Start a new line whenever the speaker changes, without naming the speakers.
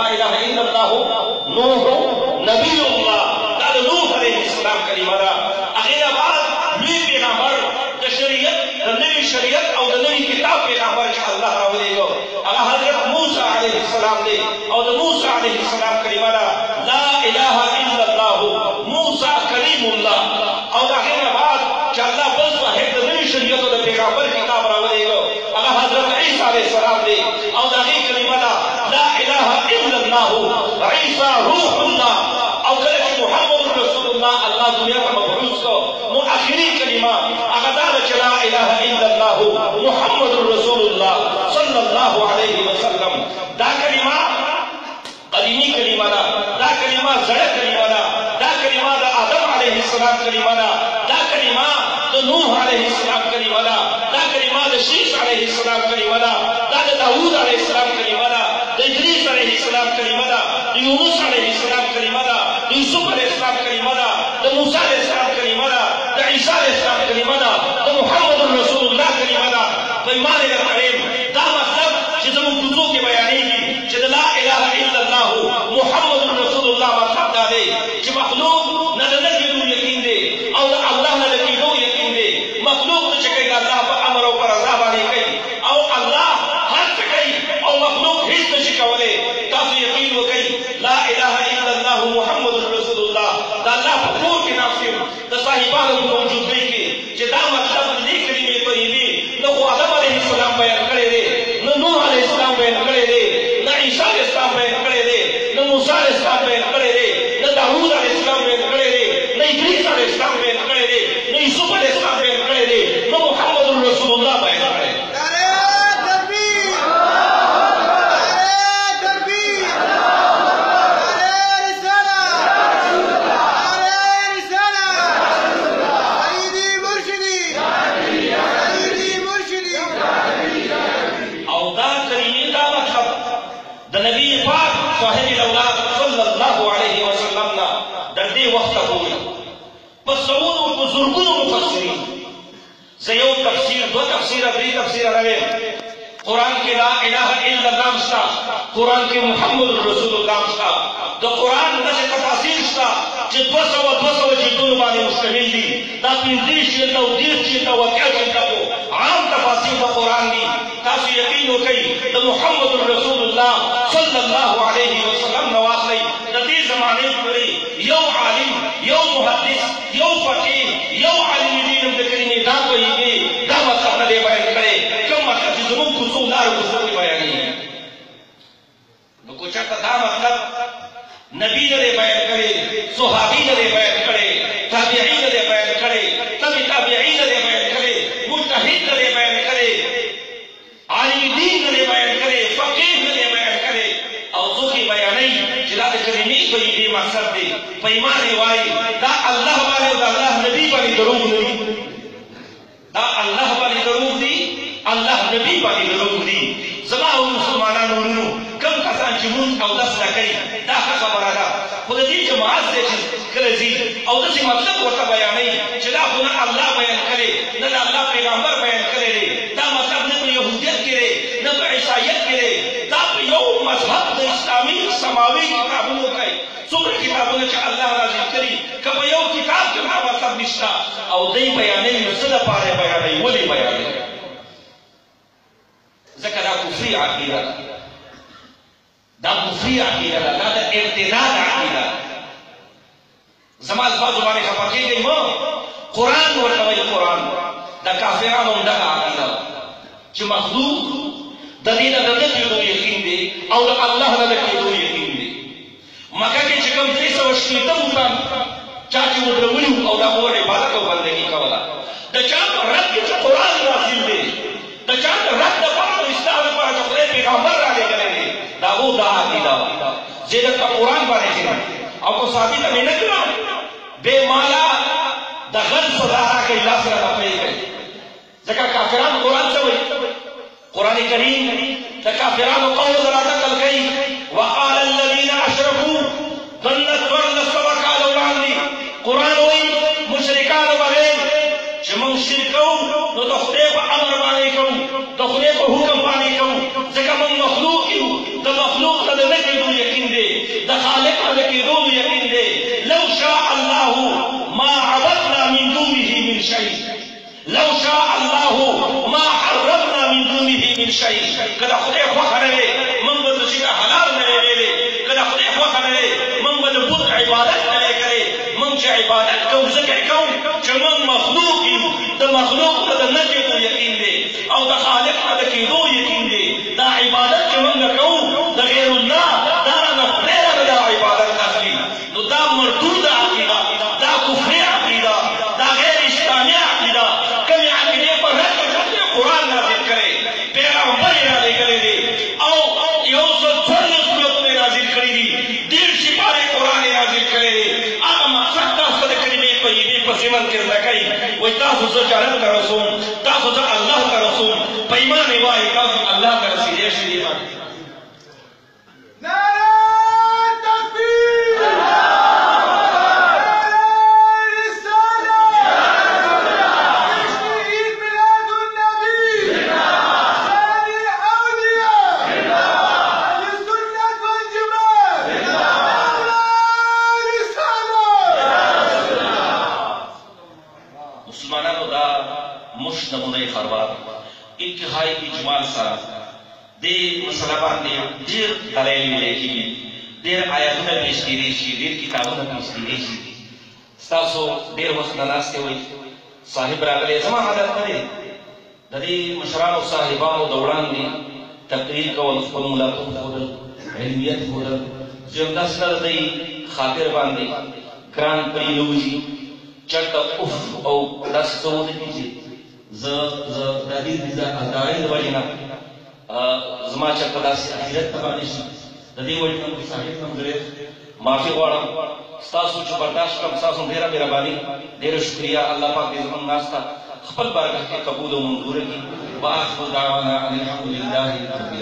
لا اله الا الله نوح نبی الله دا نوح علیه السلام کلمه ده. هغې نه بعد لوی پیغمبر د شریعت د نوي شریعت او د نوي کتاب پیغمبر چې الله راولېږه هغه حضرت موسی علیه السلام دی او د موسی علیه السلام کلمه ده لا اله الا الله موسی کلیم الله. او د هغې نه بعد چې الله بل واحد د نوي شریعت او د پیغمبر کتاب راولېږه هغه حضرت عیسی علیه السلام دی او د هغې کلمه ده لا اله الا الله عیسی روح الله. او کله چې محمد رسول الله الله دنیا ته مبعوث کړ نو اخري کلمه هغه دا ده چې لا اله الا الله محمد رسول الله صلی الله علیه وسلم. دا کلمه قدیمی کلمه ده، دا کلمه زړه کلمه ده، دا کلمه د آدم علیه السلام کلمه ده، دا کلمه د نوح علیه السلام کلمه ده، دا کلمه د شیش علیه السلام کلمه ده، دا د داوود علیه السلام کلمه ده، د ادریس علیه السلام کلمه ده، د یونس علیه السلام کلمه ده، د یوسف علیه السلام کلمه ده، د موسی علیه السلام کلمه ده، د عیسی علیه السلام کلمه ده، د محمد رسول الله کلمه ده. په ایمان کریم دا مطلب چې زموږ کوڅو کې بیانېږي چې د لا اله الا الله محمد رسول الله مطلب دا دی چې مخلوق نه د نه کېدو یقین دی او د الله نه د کېدو یقین دی. مخلوق څه کوي د الله په امر او په رضا باندې کوي او الله هر څه کوي او مخلوق هیڅ نشي کولی. تاسو یقین وکړئ لا اله الا الله محمد رسول الله د الله په کور کې ناست یم د صاحبانو په موجودګۍ کې چې دا مطلب د دې کلمې طیبې نه خو آدم علیه السلام بیان کړی دی، نه نوح علیه السلام بیان کړی دی، نه عیسی علیه السلام بیان کړی دی، نه موسی علیه السلام بیان کړی دی، نه داوود علیه السلام بیان کړی دی، نه ادریس علیه السلام بیان کړی دی، نه یوسف علیه السلام بیان کړی دی، نه محمد رسول الله بیان کړی دی. زه یو تفسیر دو تفسیره درې تفسیره راویم. قرآن کې لا اله الا الله شته، قرآن کې محمد رسول الله شته. د قرآن داسې تفاسیر شته چې 200 جلدونو باندې مشتمل دي. دا 15 جلده او 30 جلده او 80 جلده عام تفاسیر د قرآن دي. تاسو یقین وکړئ د محمد رسول الله صلی الله علیه وسلم نه واخلئ. د دې زمانې پورې یو عالم، یو محدث، یو فقیه، یو عالم دین د کلمې دا پوهېږي دا مطلب نه دی بیان کړی کوم مطلب چې زموږ کوڅو لارو کوڅو کې بیانېږي. نو که چېرته دا مطلب نبي نه دی بیان کړی، صحابي نه دی بیان کړی، تابعي نه دی بیان کړی، تبع تابعي نه دی بیان کړی، مجتهد نه دی بیان کړی، عالم دین نه دی بیان کړی، فقیه نه دی بیان کړی او څوک یې بیانوي چې دا د کلمې طیبې مقصد دی. په ایمان یې وایي دا الله باندې او د الله نبي باندې دروغ نه دي، دا الله باندې دروغ دي، الله نبي باندې دروغ دي. زما او مسلمانانو ورونو کوم کسان چې مونږ اودس نه کوي دا ښه خبره ده، خو د دې جماعت دی چې کله ځي او داسې مطلب ورته بیانوي چې دا خو نه الله بیان کړی نه د الله پیغمبر بیان کړی دی، دا مطلب نه په یهودیت کې دی نه په عیسایت کې دی، دا په یو مذهب د اسلامي سماوي کتابونو کوي. څومره کتابونه چې الله نازل کړي که په یو کتاب کې دا مطلب نشته او دی بیانوي نو څه دپاره یې بیانوي، ولې بیانوي؟ ځکه دا کفري عقیده ده، دا کفري عقیده ده، دا د ارتداد عقیده ده. زما الفاظو باندې خفه کېږئ مه، قرآن ورته وایي قرآن. د کافرانو هم دغه عقیده ده چې مخلوق د دې نه د نه کېدو یقین دی او د الله نه د کېدو یقین دی. مکه کې چې کوم 360 بوتان چا چې ودرولي وو او د هغو عبادت او بندګي کوله، د چا په رد کې چې قرآن نازل دی، د چا د رد دپاره د اصلاح دپاره چې خدای پیغمبر رالېږلی دی، د هغو دا عقیده وه. زه درته قرآن باندې ښیم او که ثابته مې نه کړم بې ماله د غل سزا راکوي، لاس راته پرې کوي. ځکه کافران قرآن څه وایي؟ قرآن کریم د کافرانو قول را نقل کوي وقال الذين اشركوا ظنت ورله 100 کاله وړاندې قرآن وایي مشرکانو بغیر چې موږ شرک کوو نو د خدای په امر باندې کوو، د خدای په حکم باندې کوو، ځکه موږ مخلوق یو، د مخلوق ته د نه کېدو یقین لو شاء الله ما حرمنا من دونه من شيء. کله خدای خوښه نه وي موږ به د شي حلال نه ویلې، کله خدای خوښه نه وي موږ به د بت عبادت نه کړې. موږ چې عبادت کوو ځکه کوو چې موږ مخلوق یو، د مخلوق ته د نه کېدو یقین دی او د خالق ته د کېدو یقین دی. دا عبادت چې موږ کوو د غیر الله دا رانه خدای رانه دا عبادت اخلي، نو دا مردود عقیده، دا کفري عقیده، دا غیر اسلامي عقیده. کومې عقیدې په رد قرآن نازل کړی، پیغمبر یې رالېږلی دی او 114 سورتونه نازل کړي دي، 1.5 پارې قرآن یې نازل کړی دی. هغه مقصد تاسو د کلمې طیبې په ضمن کې زده کوي. وایي تاسو زه جنت ته رسوم، تاسو زه الله ته رسوم، په ایمان یې وایي تاسو الله ته رسېدی شئ. ایمان مسلمانانو دا مش نمونه خربار انتهایی اجمال سره دې مسله باندې ډېر دلایل ویل کېږي، ډېر آیاتونه پیش کېدی شي، ډېر کتابونه پیش کېدی شي. ستاسو ډېر وخت نه ناستې وئ، صاحب راغلی. زما عادت نه دی د دې مشرانو صاحبانو د وړاندې تقریر کول، خپل ملاقات ښودل، علمیت ښودل، چې همداسې نه د دوی خاطر باندې ګران پرې نه وځي چېرته اف او داسې څه ونه کړي چې زه د دې د هغې د وجې نه زما چېرته داسې اخرت ته باندې شي. د دې وجې نه صاحب نه ډېر معافي غواړم. ستاسو چې برداشت کړم ستاسو ډېره مهرباني، ډېره شکریه. الله پاک دې زموږ ناسته خپل بارګاه کې قبول او منظوره کړي. واخر دعوانا ان الحمد لله رب العالمین.